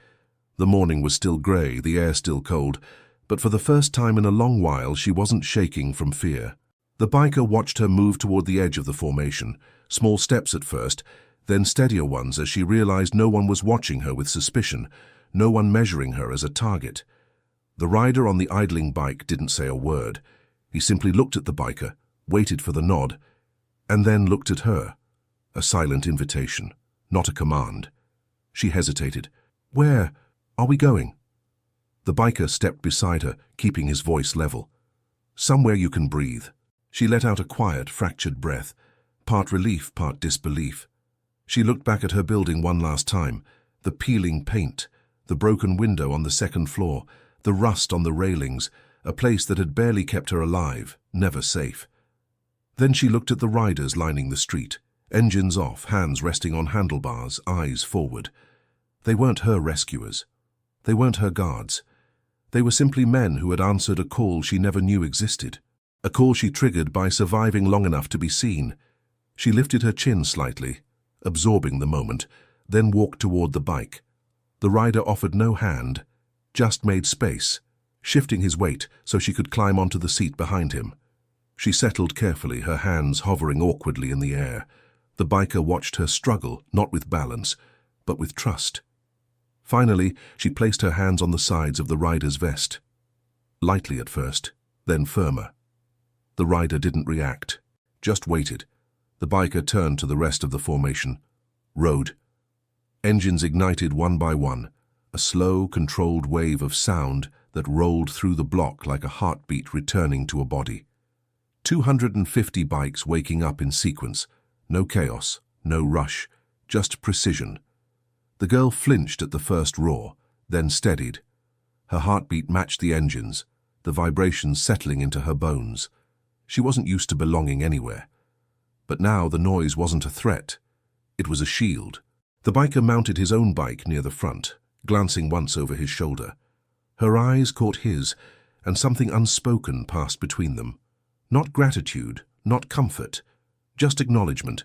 Speaker 1: The morning was still grey, the air still cold, but for the first time in a long while she wasn't shaking from fear. The biker watched her move toward the edge of the formation, small steps at first, then steadier ones as she realized no one was watching her with suspicion, no one measuring her as a target. The rider on the idling bike didn't say a word. He simply looked at the biker, waited for the nod, and then looked at her. A silent invitation, not a command. She hesitated. Where are we going? The biker stepped beside her, keeping his voice level. Somewhere you can breathe. She let out a quiet, fractured breath, part relief, part disbelief. She looked back at her building one last time, the peeling paint, the broken window on the second floor, the rust on the railings, a place that had barely kept her alive, never safe. Then she looked at the riders lining the street, engines off, hands resting on handlebars, eyes forward. They weren't her rescuers. They weren't her guards. They were simply men who had answered a call she never knew existed, a call she triggered by surviving long enough to be seen. She lifted her chin slightly, absorbing the moment, then walked toward the bike. The rider offered no hand, just made space, shifting his weight so she could climb onto the seat behind him. She settled carefully, her hands hovering awkwardly in the air. The biker watched her struggle, not with balance, but with trust. Finally, she placed her hands on the sides of the rider's vest. Lightly at first, then firmer. The rider didn't react, just waited. The biker turned to the rest of the formation. Rode. Engines ignited one by one, a slow, controlled wave of sound that rolled through the block like a heartbeat returning to a body. 250 bikes waking up in sequence. No chaos, no rush, just precision. The girl flinched at the first roar, then steadied. Her heartbeat matched the engines, the vibrations settling into her bones. She wasn't used to belonging anywhere. But now the noise wasn't a threat. It was a shield. The biker mounted his own bike near the front, glancing once over his shoulder. Her eyes caught his, and something unspoken passed between them. Not gratitude, not comfort, just acknowledgement.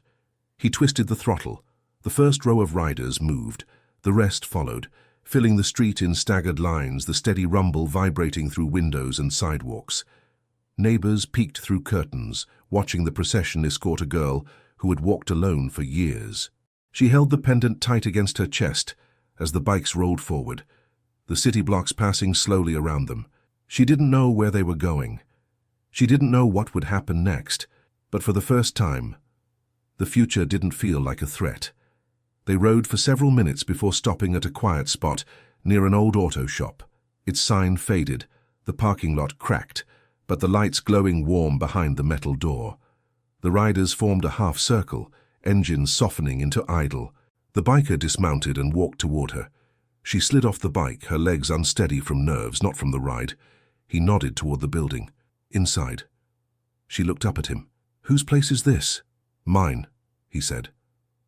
Speaker 1: He twisted the throttle. The first row of riders moved. The rest followed, filling the street in staggered lines, the steady rumble vibrating through windows and sidewalks. Neighbors peeked through curtains, watching the procession escort a girl who had walked alone for years. She held the pendant tight against her chest as the bikes rolled forward, the city blocks passing slowly around them. She didn't know where they were going. She didn't know what would happen next, but for the first time, the future didn't feel like a threat. They rode for several minutes before stopping at a quiet spot near an old auto shop. Its sign faded, the parking lot cracked, but the lights glowing warm behind the metal door. The riders formed a half circle, engines softening into idle. The biker dismounted and walked toward her. She slid off the bike, her legs unsteady from nerves, not from the ride. He nodded toward the building. Inside. She looked up at him. "Whose place is this?" "Mine," he said.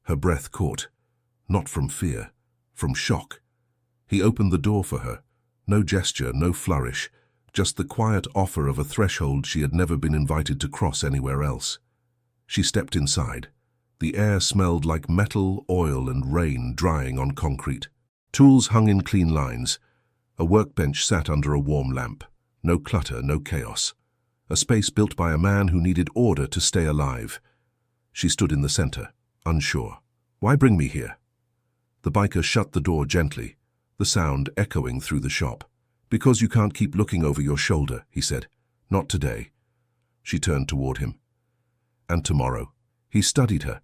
Speaker 1: Her breath caught. Not from fear, from shock. He opened the door for her. No gesture, no flourish, just the quiet offer of a threshold she had never been invited to cross anywhere else. She stepped inside. The air smelled like metal, oil, and rain drying on concrete. Tools hung in clean lines. A workbench sat under a warm lamp. No clutter, no chaos. A space built by a man who needed order to stay alive. She stood in the center, unsure. "Why bring me here?" The biker shut the door gently, the sound echoing through the shop. "Because you can't keep looking over your shoulder," he said. "Not today." She turned toward him. And tomorrow. He studied her.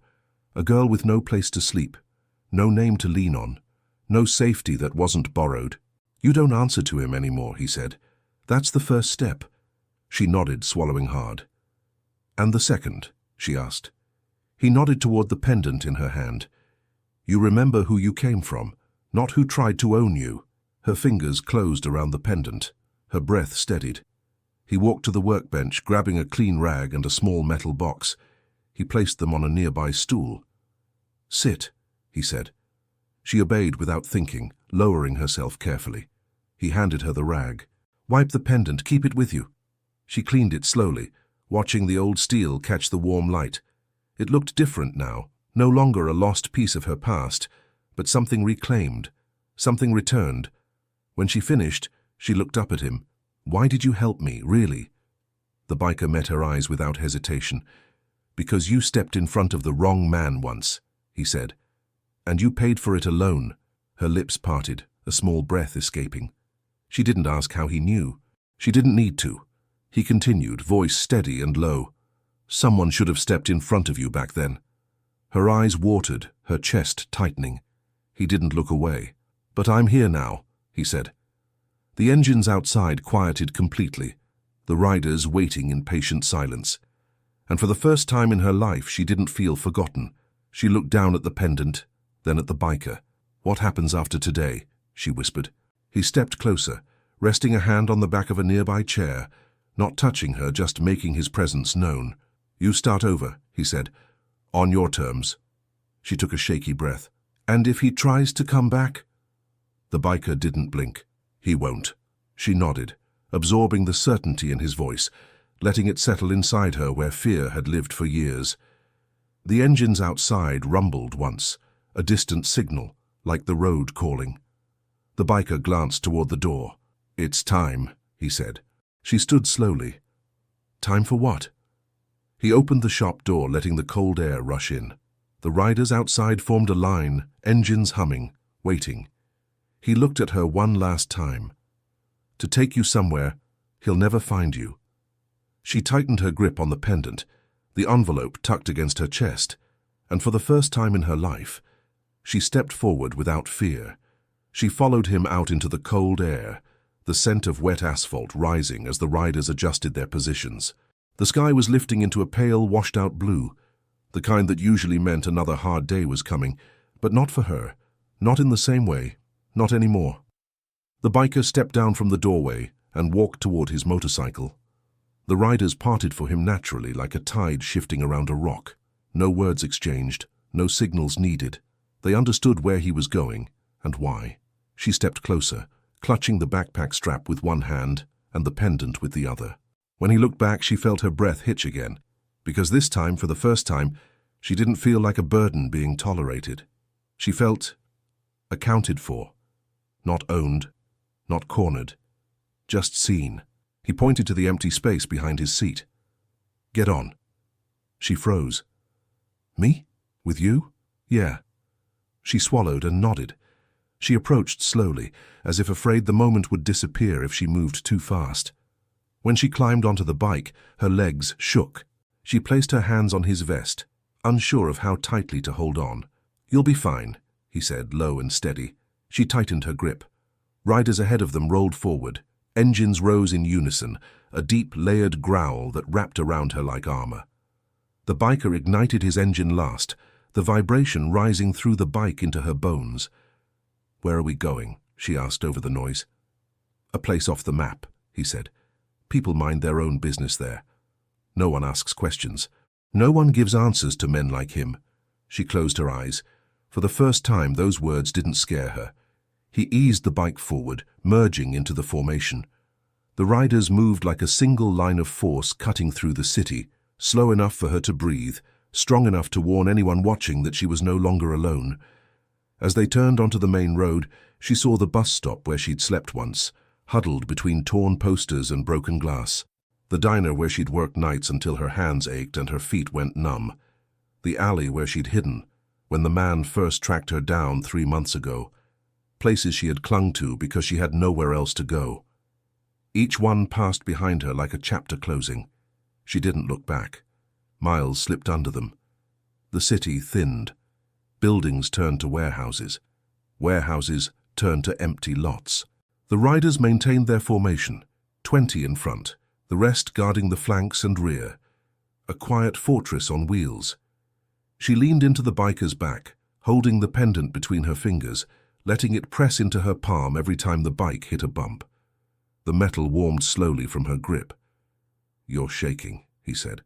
Speaker 1: A girl with no place to sleep, no name to lean on, no safety that wasn't borrowed. "You don't answer to him anymore," he said. "That's the first step." She nodded, swallowing hard. "And the second?" she asked. He nodded toward the pendant in her hand. "You remember who you came from, not who tried to own you." Her fingers closed around the pendant. Her breath steadied. He walked to the workbench, grabbing a clean rag and a small metal box. He placed them on a nearby stool. "Sit," he said. She obeyed without thinking, lowering herself carefully. He handed her the rag. "Wipe the pendant, keep it with you." She cleaned it slowly, watching the old steel catch the warm light. It looked different now, no longer a lost piece of her past, but something reclaimed, something returned. When she finished, she looked up at him. "Why did you help me, really?" The biker met her eyes without hesitation. "Because you stepped in front of the wrong man once," he said. "And you paid for it alone." Her lips parted, a small breath escaping. She didn't ask how he knew. She didn't need to. He continued, voice steady and low. "Someone should have stepped in front of you back then." Her eyes watered, her chest tightening. He didn't look away. "But I'm here now," he said. The engines outside quieted completely, the riders waiting in patient silence. And for the first time in her life, she didn't feel forgotten. She looked down at the pendant, then at the biker. "What happens after today?" she whispered. He stepped closer, resting a hand on the back of a nearby chair, not touching her, just making his presence known. "You start over," he said. "On your terms." She took a shaky breath. "And if he tries to come back?" The biker didn't blink. "He won't." She nodded, absorbing the certainty in his voice, letting it settle inside her where fear had lived for years. The engines outside rumbled once, a distant signal, like the road calling. The biker glanced toward the door. "It's time," he said. She stood slowly. "Time for what?" He opened the shop door, letting the cold air rush in. The riders outside formed a line, engines humming, waiting. He looked at her one last time. "To take you somewhere, he'll never find you." She tightened her grip on the pendant, the envelope tucked against her chest, and for the first time in her life, she stepped forward without fear. She followed him out into the cold air, the scent of wet asphalt rising as the riders adjusted their positions. The sky was lifting into a pale, washed-out blue, the kind that usually meant another hard day was coming, but not for her, not in the same way, not anymore. The biker stepped down from the doorway and walked toward his motorcycle. The riders parted for him naturally, like a tide shifting around a rock. No words exchanged, no signals needed. They understood where he was going and why. She stepped closer, clutching the backpack strap with one hand and the pendant with the other. When he looked back, she felt her breath hitch again, because this time, for the first time, she didn't feel like a burden being tolerated. She felt accounted for, not owned, not cornered, just seen. He pointed to the empty space behind his seat. "Get on." She froze. "Me? With you?" "Yeah." She swallowed and nodded. She approached slowly, as if afraid the moment would disappear if she moved too fast. When she climbed onto the bike, her legs shook. She placed her hands on his vest, unsure of how tightly to hold on. "You'll be fine," he said, low and steady. She tightened her grip. Riders ahead of them rolled forward. Engines rose in unison, a deep, layered growl that wrapped around her like armor. The biker ignited his engine last, the vibration rising through the bike into her bones. "Where are we going?" she asked over the noise. "A place off the map," he said. "People mind their own business there. No one asks questions. No one gives answers to men like him." She closed her eyes. For the first time, those words didn't scare her. He eased the bike forward, merging into the formation. The riders moved like a single line of force cutting through the city, slow enough for her to breathe, strong enough to warn anyone watching that she was no longer alone. As they turned onto the main road, she saw the bus stop where she'd slept once, huddled between torn posters and broken glass. The diner where she'd worked nights until her hands ached and her feet went numb. The alley where she'd hidden, when the man first tracked her down 3 months ago. Places she had clung to because she had nowhere else to go. Each one passed behind her like a chapter closing. She didn't look back. Miles slipped under them. The city thinned. Buildings turned to warehouses. Warehouses turned to empty lots. The riders maintained their formation, 20 in front, the rest guarding the flanks and rear. A quiet fortress on wheels. She leaned into the biker's back, holding the pendant between her fingers, letting it press into her palm every time the bike hit a bump. The metal warmed slowly from her grip. "You're shaking," he said.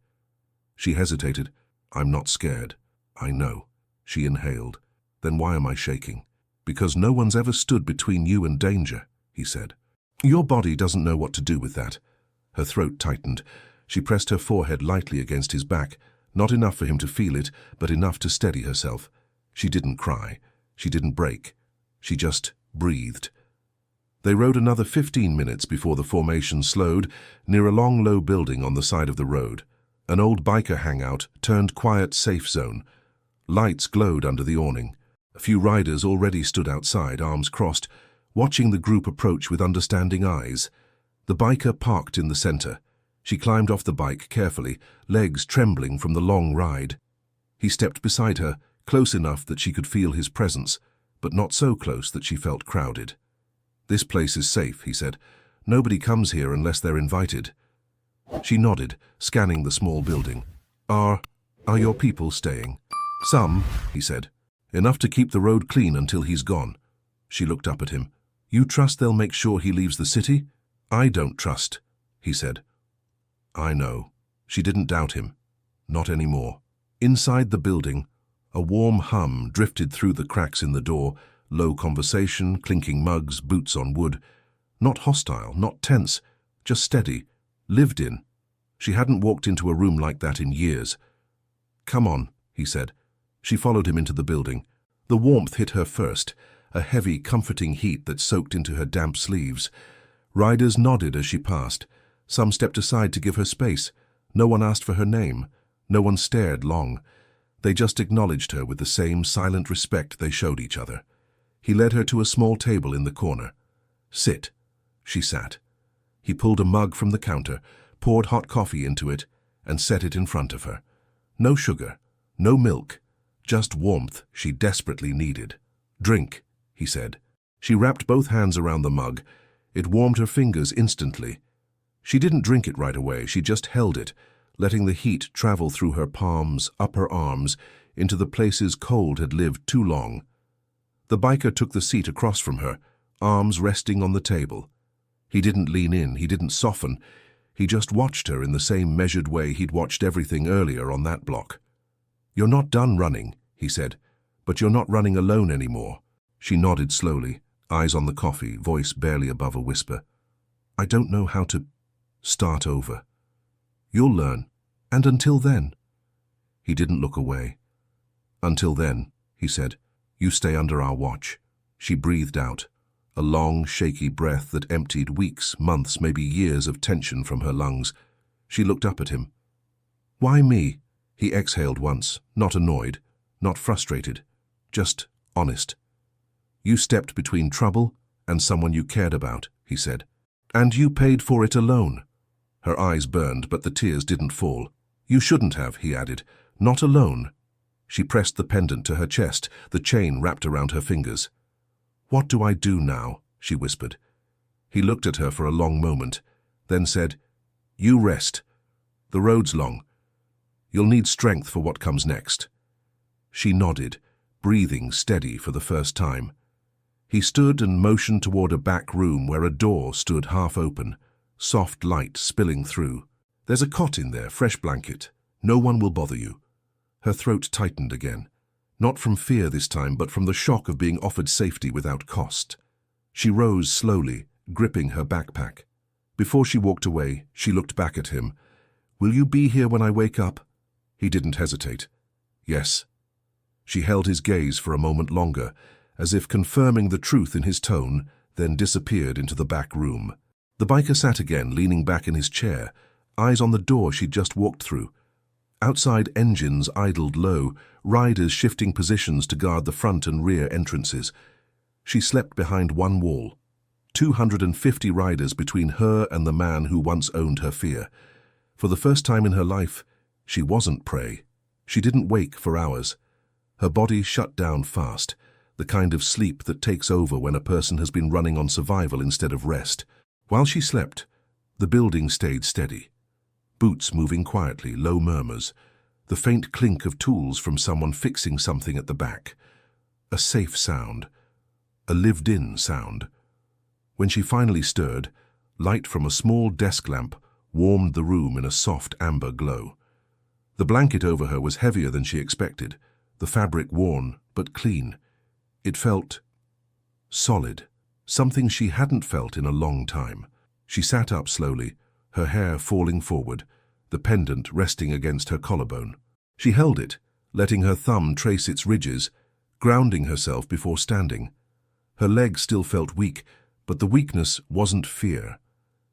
Speaker 1: She hesitated. "I'm not scared." "I know." She inhaled. "Then why am I shaking?" "Because no one's ever stood between you and danger," he said. "Your body doesn't know what to do with that." Her throat tightened. She pressed her forehead lightly against his back, not enough for him to feel it, but enough to steady herself. She didn't cry. She didn't break. She just breathed. They rode another 15 minutes before the formation slowed, near a long, low building on the side of the road. An old biker hangout turned quiet safe zone. Lights glowed under the awning. A few riders already stood outside, arms crossed, watching the group approach with understanding eyes. The biker parked in the center. She climbed off the bike carefully, legs trembling from the long ride. He stepped beside her, close enough that she could feel his presence, but not so close that she felt crowded. "This place is safe," he said. "Nobody comes here unless they're invited." She nodded, scanning the small building. Are your people staying?" "Some," he said. "Enough to keep the road clean until he's gone." She looked up at him. "You trust they'll make sure he leaves the city?" "I don't trust," he said. "I know." She didn't doubt him. Not anymore. Inside the building, a warm hum drifted through the cracks in the door, low conversation, clinking mugs, boots on wood. Not hostile, not tense, just steady, lived in. She hadn't walked into a room like that in years. "Come on," he said. She followed him into the building. The warmth hit her first, a heavy, comforting heat that soaked into her damp sleeves. Riders nodded as she passed. Some stepped aside to give her space. No one asked for her name. No one stared long. They just acknowledged her with the same silent respect they showed each other. He led her to a small table in the corner. "Sit." She sat. He pulled a mug from the counter, poured hot coffee into it, and set it in front of her. No sugar, no milk, just warmth she desperately needed. "Drink," he said. She wrapped both hands around the mug. It warmed her fingers instantly. She didn't drink it right away, she just held it, letting the heat travel through her palms, up her arms, into the places cold had lived too long. The biker took the seat across from her, arms resting on the table. He didn't lean in, he didn't soften. He just watched her in the same measured way he'd watched everything earlier on that block. "You're not done running," he said, "but you're not running alone anymore." She nodded slowly, eyes on the coffee, voice barely above a whisper. "I don't know how to start over." "You'll learn. And until then?" He didn't look away. "Until then," he said, "you stay under our watch." She breathed out, a long, shaky breath that emptied weeks, months, maybe years of tension from her lungs. She looked up at him. "Why me?" He exhaled once, not annoyed, not frustrated, just honest. "You stepped between trouble and someone you cared about," he said. "And you paid for it alone." Her eyes burned, but the tears didn't fall. "You shouldn't have," he added. "Not alone." She pressed the pendant to her chest, the chain wrapped around her fingers. "What do I do now?" she whispered. He looked at her for a long moment, then said, "You rest. The road's long. You'll need strength for what comes next." She nodded, breathing steady for the first time. He stood and motioned toward a back room where a door stood half open, soft light spilling through. "There's a cot in there, fresh blanket. No one will bother you." Her throat tightened again, not from fear this time, but from the shock of being offered safety without cost. She rose slowly, gripping her backpack. Before she walked away, she looked back at him. "Will you be here when I wake up?" He didn't hesitate. "Yes." She held his gaze for a moment longer, as if confirming the truth in his tone, then disappeared into the back room. The biker sat again, leaning back in his chair, eyes on the door she'd just walked through. Outside, engines idled low, riders shifting positions to guard the front and rear entrances. She slept behind one wall. 250 riders between her and the man who once owned her fear. For the first time in her life, she wasn't prey. She didn't wake for hours. Her body shut down fast, the kind of sleep that takes over when a person has been running on survival instead of rest. While she slept, the building stayed steady. Boots moving quietly, low murmurs, the faint clink of tools from someone fixing something at the back. A safe sound, a lived-in sound. When she finally stirred, light from a small desk lamp warmed the room in a soft amber glow. The blanket over her was heavier than she expected, the fabric worn but clean. It felt solid, something she hadn't felt in a long time. She sat up slowly, her hair falling forward, the pendant resting against her collarbone. She held it, letting her thumb trace its ridges, grounding herself before standing. Her legs still felt weak, but the weakness wasn't fear.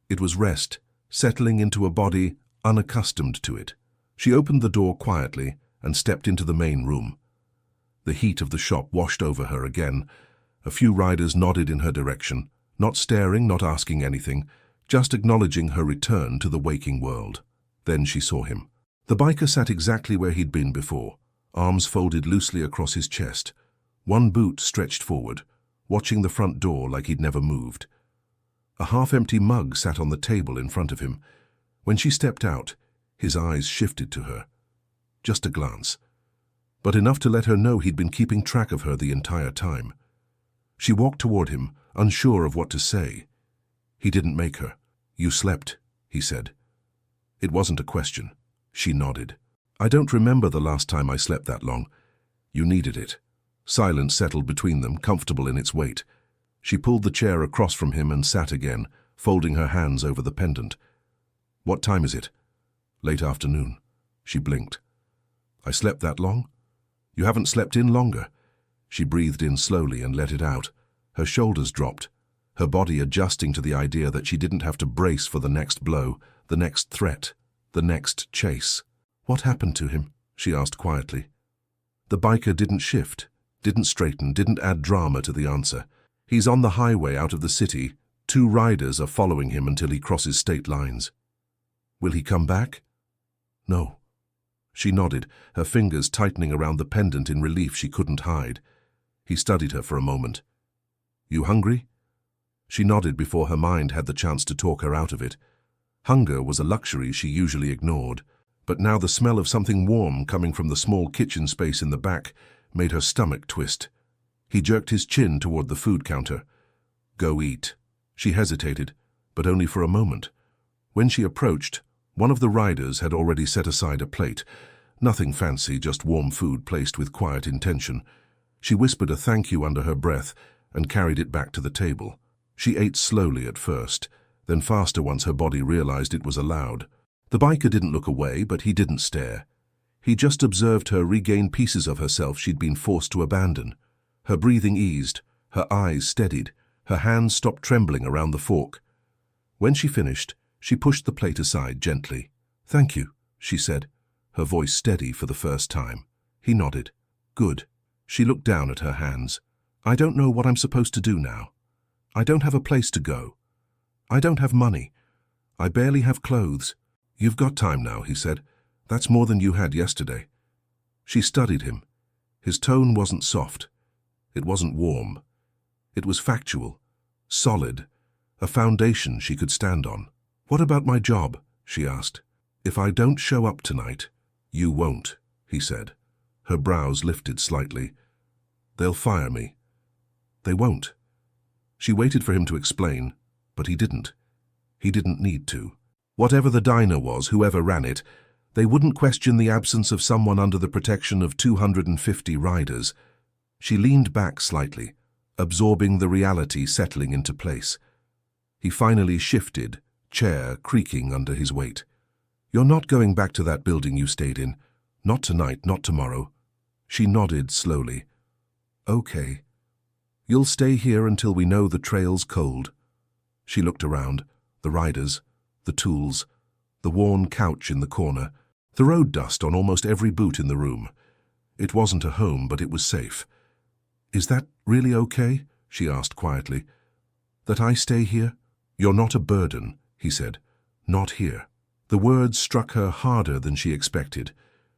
Speaker 1: It was rest, settling into a body unaccustomed to it. She opened the door quietly and stepped into the main room. The heat of the shop washed over her again. A few riders nodded in her direction, not staring, not asking anything, just acknowledging her return to the waking world. Then she saw him. The biker sat exactly where he'd been before, arms folded loosely across his chest, one boot stretched forward, watching the front door like he'd never moved. A half-empty mug sat on the table in front of him. When she stepped out, his eyes shifted to her. Just a glance, but enough to let her know he'd been keeping track of her the entire time. She walked toward him, unsure of what to say. He didn't make her. "You slept," he said. It wasn't a question. She nodded. "I don't remember the last time I slept that long. You needed it." Silence settled between them, comfortable in its weight. She pulled the chair across from him and sat again, folding her hands over the pendant. "What time is it?" "Late afternoon." She blinked. I slept that long? You haven't slept in longer. She breathed in slowly and let it out. Her shoulders dropped, her body adjusting to the idea that she didn't have to brace for the next blow, the next threat, the next chase. What happened to him? She asked quietly. The biker didn't shift, didn't straighten, didn't add drama to the answer. He's on the highway out of the city. 2 riders are following him until he crosses state lines. Will he come back? No. She nodded, her fingers tightening around the pendant in relief she couldn't hide. He studied her for a moment. You hungry? She nodded before her mind had the chance to talk her out of it. Hunger was a luxury she usually ignored, but now the smell of something warm coming from the small kitchen space in the back made her stomach twist. He jerked his chin toward the food counter. Go eat. She hesitated, but only for a moment. When she approached, one of the riders had already set aside a plate. Nothing fancy, just warm food placed with quiet intention. She whispered a thank you under her breath and carried it back to the table. She ate slowly at first, then faster once her body realized it was allowed. The biker didn't look away, but he didn't stare. He just observed her regain pieces of herself she'd been forced to abandon. Her breathing eased, her eyes steadied, her hands stopped trembling around the fork. When she finished, she pushed the plate aside gently. Thank you, she said, her voice steady for the first time. He nodded. Good. She looked down at her hands. I don't know what I'm supposed to do now. I don't have a place to go. I don't have money. I barely have clothes. You've got time now, he said. That's more than you had yesterday. She studied him. His tone wasn't soft. It wasn't warm. It was factual, solid, a foundation she could stand on. What about my job? She asked. If I don't show up tonight, you won't, he said. Her brows lifted slightly. They'll fire me. They won't. She waited for him to explain, but he didn't. He didn't need to. Whatever the diner was, whoever ran it, they wouldn't question the absence of someone under the protection of 250 riders. She leaned back slightly, absorbing the reality settling into place. He finally shifted, chair creaking under his weight. You're not going back to that building you stayed in. Not tonight, not tomorrow. She nodded slowly. Okay. You'll stay here until we know the trail's cold. She looked around, the riders, the tools, the worn couch in the corner, the road dust on almost every boot in the room. It wasn't a home, but it was safe. Is that really okay? She asked quietly. That I stay here? You're not a burden, he said. Not here. The words struck her harder than she expected.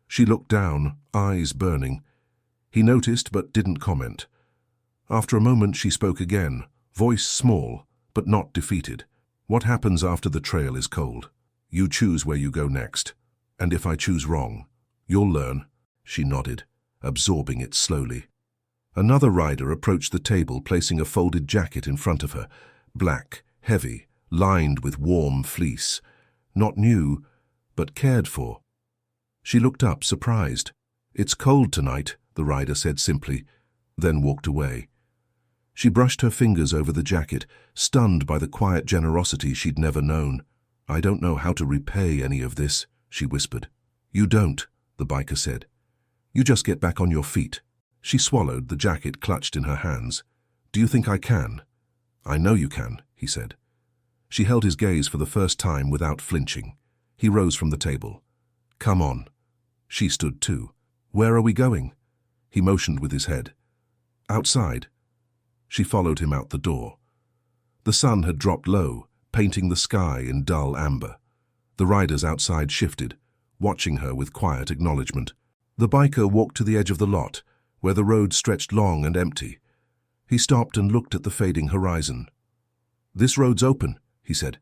Speaker 1: She looked down, eyes burning. He noticed but didn't comment. After a moment she spoke again, voice small, but not defeated. What happens after the trail is cold? You choose where you go next. And if I choose wrong, you'll learn. She nodded, absorbing it slowly. Another rider approached the table, placing a folded jacket in front of her. Black, heavy, lined with warm fleece. Not new, but cared for. She looked up, surprised. It's cold tonight, the rider said simply, then walked away. She brushed her fingers over the jacket, stunned by the quiet generosity she'd never known. I don't know how to repay any of this, she whispered. You don't, the biker said. You just get back on your feet. She swallowed, the jacket clutched in her hands. Do you think I can? I know you can, he said. She held his gaze for the first time without flinching. He rose from the table. Come on. She stood too. Where are we going? He motioned with his head. Outside. She followed him out the door. The sun had dropped low, painting the sky in dull amber. The riders outside shifted, watching her with quiet acknowledgement. The biker walked to the edge of the lot, where the road stretched long and empty. He stopped and looked at the fading horizon. This road's open, he said.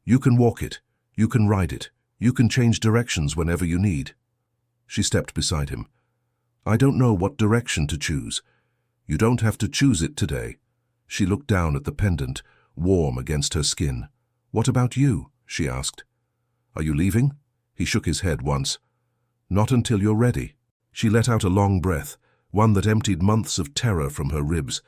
Speaker 1: You can walk it. You can ride it. You can change directions whenever you need. She stepped beside him. I don't know what direction to choose. You don't have to choose it today. She looked down at the pendant, warm against her skin. What about you? She asked. Are you leaving? He shook his head once. Not until you're ready. She let out a long breath, one that emptied months of terror from her ribs.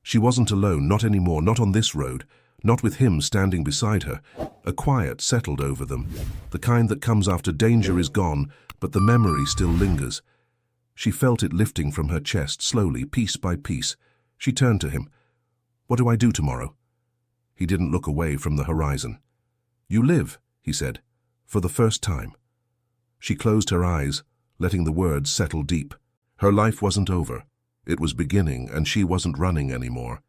Speaker 1: She wasn't alone, not anymore, not on this road, not with him standing beside her. A quiet settled over them, the kind that comes after danger is gone, but the memory still lingers. She felt it lifting from her chest slowly, piece by piece. She turned to him. "What do I do tomorrow?" He didn't look away from the horizon. "You live," he said, for the first time. She closed her eyes, letting the words settle deep. Her life wasn't over. It was beginning, and she wasn't running anymore.